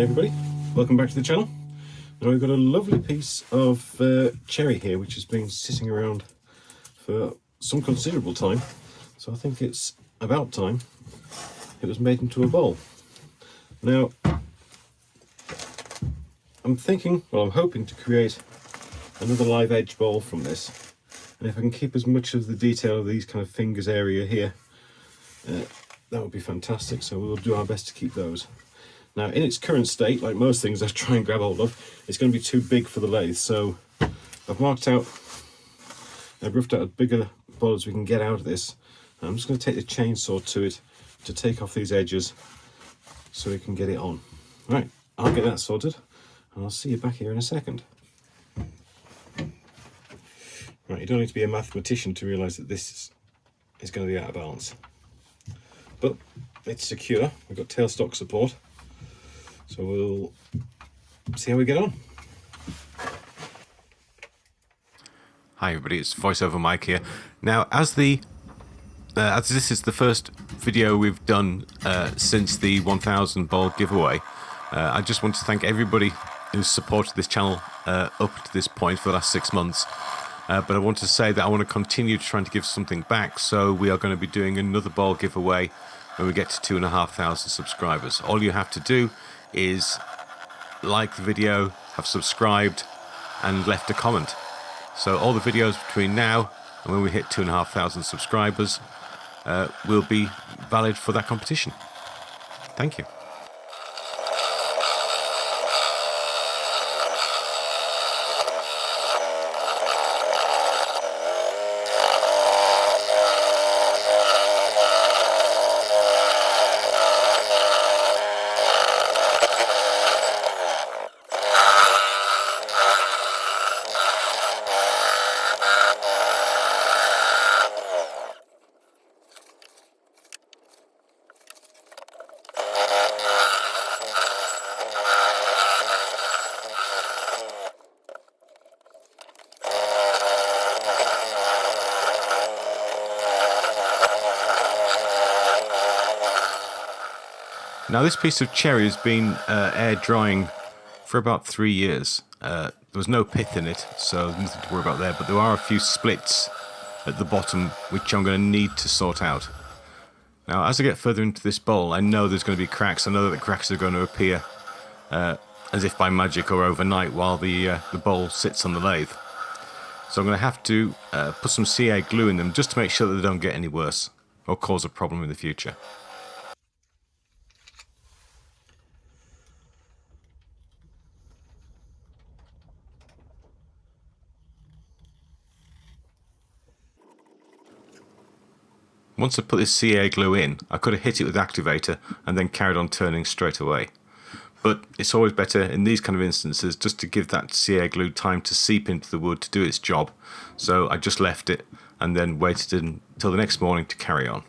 everybody, welcome back to the channel. Now we've got a lovely piece of cherry here which has been sitting around for some considerable time, so I think it's about time it was made into a bowl. Now I'm hoping to create another live edge bowl from this, and if I can keep as much of the detail of these kind of fingers area here, that would be fantastic. So we'll do our best to keep those. Now in its current state, like most things I try and grab hold of, it's going to be too big for the lathe, so I've roughed out as bigger bowl as we can get out of this. And I'm just going to take the chainsaw to it to take off these edges so we can get it on. Right, I'll get that sorted and I'll see you back here in a second. Right, you don't need to be a mathematician to realise that this is going to be out of balance. But it's secure, we've got tailstock support, so we'll see how we get on. Hi everybody, it's VoiceOver Mike here. Now, as this is the first video we've done since the 1000 bowl giveaway, I just want to thank everybody who's supported this channel up to this point for the last 6 months. But I want to say that I want to continue trying to give something back, so we are going to be doing another bowl giveaway when we get to 2,500 subscribers. All you have to do is like the video, have subscribed and left a comment. So all the videos between now and when we hit 2,500 subscribers will be valid for that competition. Thank you. Now this piece of cherry has been air drying for about 3 years. There was no pith in it, so there's nothing to worry about there, but there are a few splits at the bottom which I'm going to need to sort out. Now as I get further into this bowl, I know there's going to be cracks. I know that the cracks are going to appear as if by magic or overnight while the bowl sits on the lathe. So I'm going to have to put some CA glue in them just to make sure that they don't get any worse or cause a problem in the future. Once I put this CA glue in, I could have hit it with the activator and then carried on turning straight away. But it's always better in these kind of instances just to give that CA glue time to seep into the wood to do its job. So I just left it and then waited until the next morning to carry on.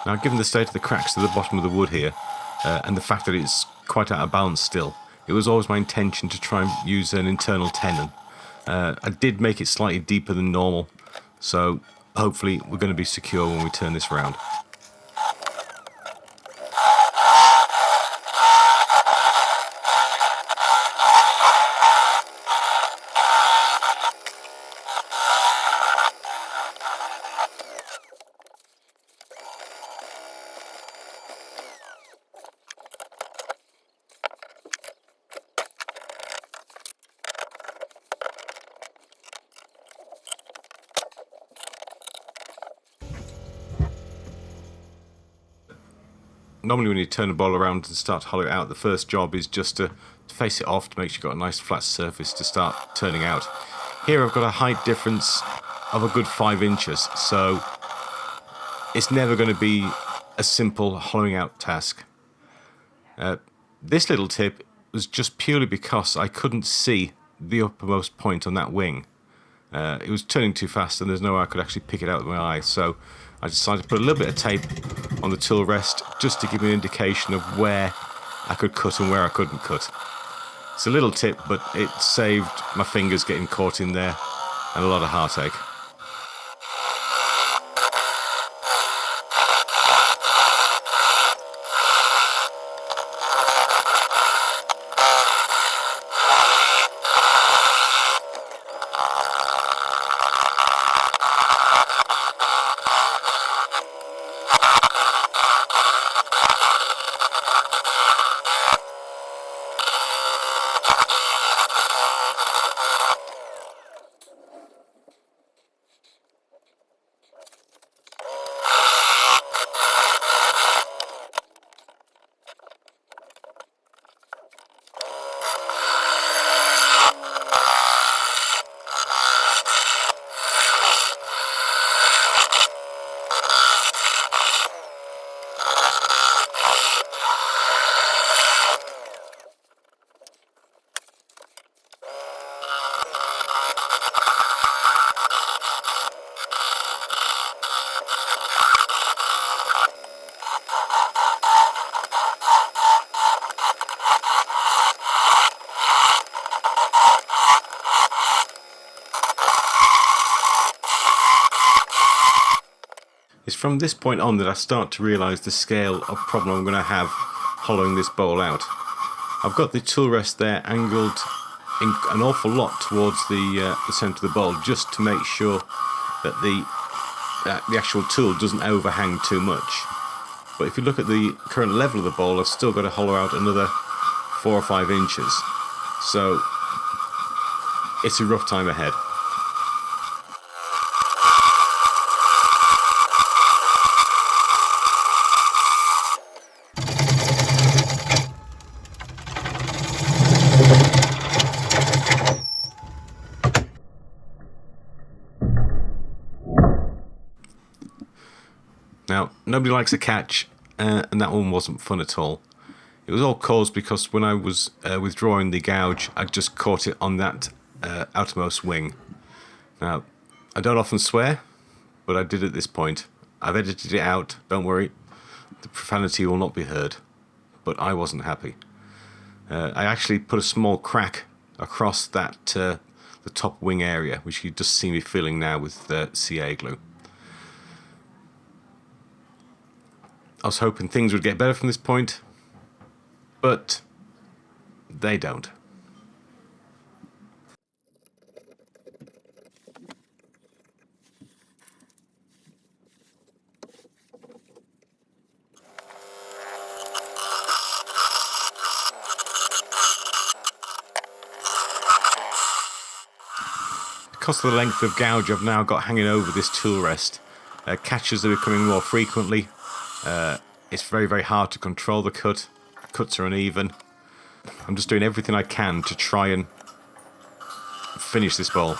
Now, given the state of the cracks at the bottom of the wood here, and the fact that it's quite out of balance still, it was always my intention to try and use an internal tenon. I did make it slightly deeper than normal, so hopefully we're going to be secure when we turn this round. Normally when you turn a bowl around and start to hollow it out, the first job is just to face it off to make sure you've got a nice flat surface to start turning out. Here I've got a height difference of a good 5 inches, so it's never going to be a simple hollowing out task. This little tip was just purely because I couldn't see the uppermost point on that wing. It was turning too fast and there's no way I could actually pick it out with my eye, so I decided to put a little bit of tape on the tool rest just to give me an indication of where I could cut and where I couldn't cut. It's a little tip, but it saved my fingers getting caught in there and a lot of heartache. It's from this point on that I start to realise the scale of problem I'm going to have hollowing this bowl out. I've got the tool rest there angled in an awful lot towards the centre of the bowl, just to make sure that the actual tool doesn't overhang too much. But if you look at the current level of the bowl, I've still got to hollow out another 4 or 5 inches. So it's a rough time ahead. Now, nobody likes a catch, and that one wasn't fun at all. It was all caused because when I was withdrawing the gouge, I just caught it on that outermost wing. Now, I don't often swear, but I did at this point. I've edited it out, don't worry. The profanity will not be heard, but I wasn't happy. I actually put a small crack across that the top wing area, which you just see me filling now with CA glue. I was hoping things would get better from this point, but they don't. Because of the length of gouge I've now got hanging over this tool rest, catches are becoming more frequently. It's very, very hard to control the cut. Cuts are uneven. I'm just doing everything I can to try and finish this bowl.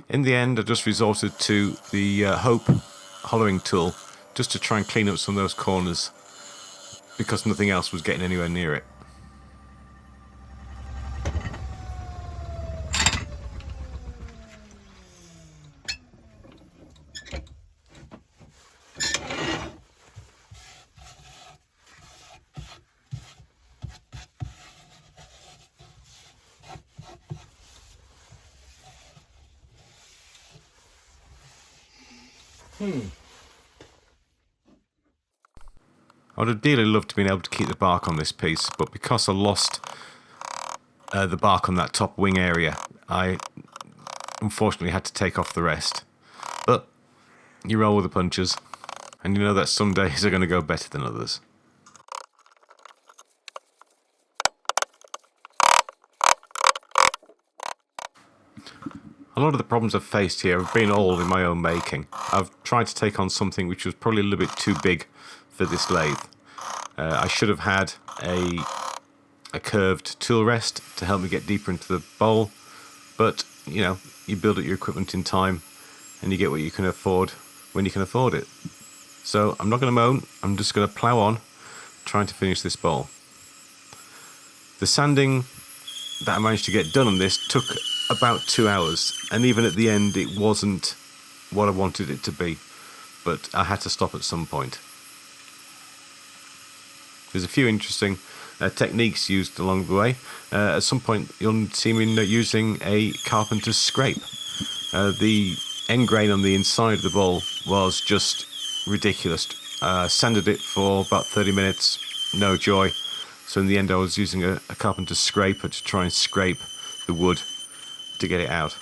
In the end, I just resorted to the Hope hollowing tool just to try and clean up some of those corners because nothing else was getting anywhere near it. I would have dearly loved to be able to keep the bark on this piece, but because I lost the bark on that top wing area, I unfortunately had to take off the rest. But you roll with the punches, and you know that some days are going to go better than others. A lot of the problems I've faced here have been all in my own making. I've tried to take on something which was probably a little bit too big for this lathe. I should have had a curved tool rest to help me get deeper into the bowl, but you know, you build up your equipment in time and you get what you can afford when you can afford it. So I'm not going to moan, I'm just going to plough on trying to finish this bowl. The sanding that I managed to get done on this took about 2 hours, and even at the end it wasn't what I wanted it to be, but I had to stop at some point. There's a few interesting techniques used along the way. At some point you'll see me using a carpenter's scrape. The end grain on the inside of the bowl was just ridiculous. Sanded it for about 30 minutes, no joy. So in the end I was using a carpenter's scraper to try and scrape the wood to get it out.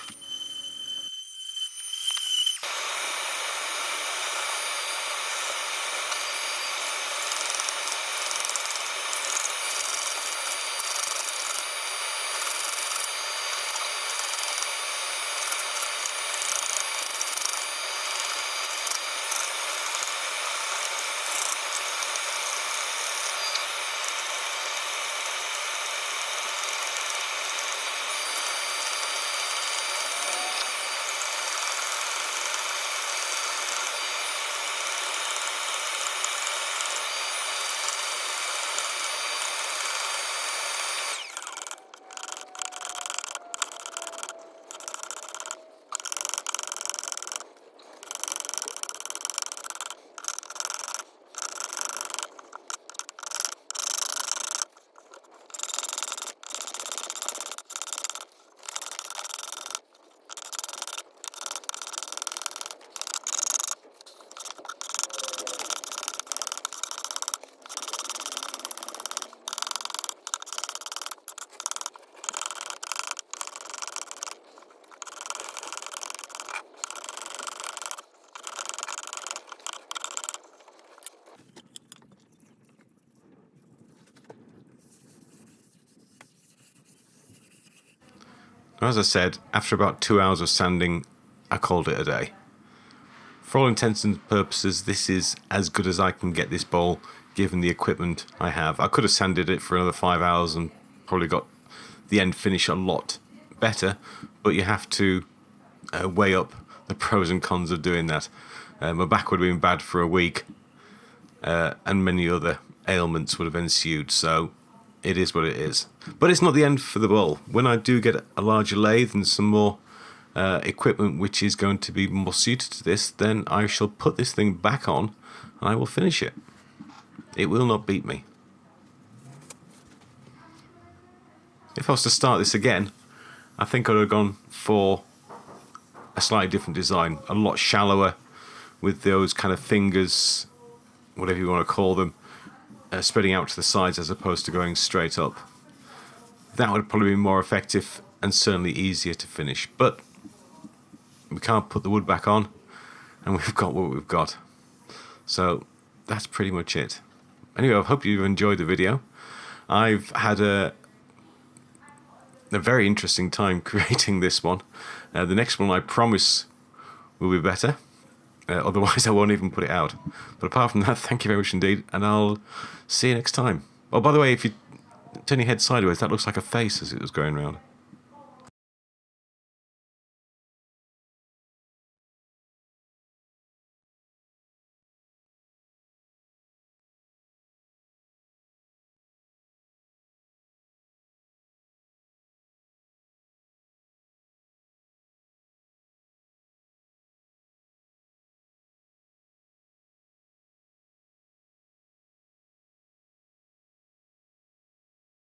As I said, after about 2 hours of sanding, I called it a day. For all intents and purposes, this is as good as I can get this bowl, given the equipment I have. I could have sanded it for another 5 hours and probably got the end finish a lot better, but you have to weigh up the pros and cons of doing that. My back would have been bad for a week, and many other ailments would have ensued, so it is what it is. But it's not the end for the bowl. When I do get a larger lathe and some more equipment which is going to be more suited to this, then I shall put this thing back on and I will finish it. It will not beat me. If I was to start this again, I think I would have gone for a slightly different design, a lot shallower, with those kind of fingers, whatever you want to call them, spreading out to the sides as opposed to going straight up. That would probably be more effective and certainly easier to finish, but we can't put the wood back on and we've got what we've got. So that's pretty much it. Anyway, I hope you've enjoyed the video. I've had a very interesting time creating this one. The next one I promise will be better. Otherwise I won't even put it out. But apart from that, thank you very much indeed, and I'll see you next time. Oh, by the way, if you turn your head sideways, that looks like a face as it was going round.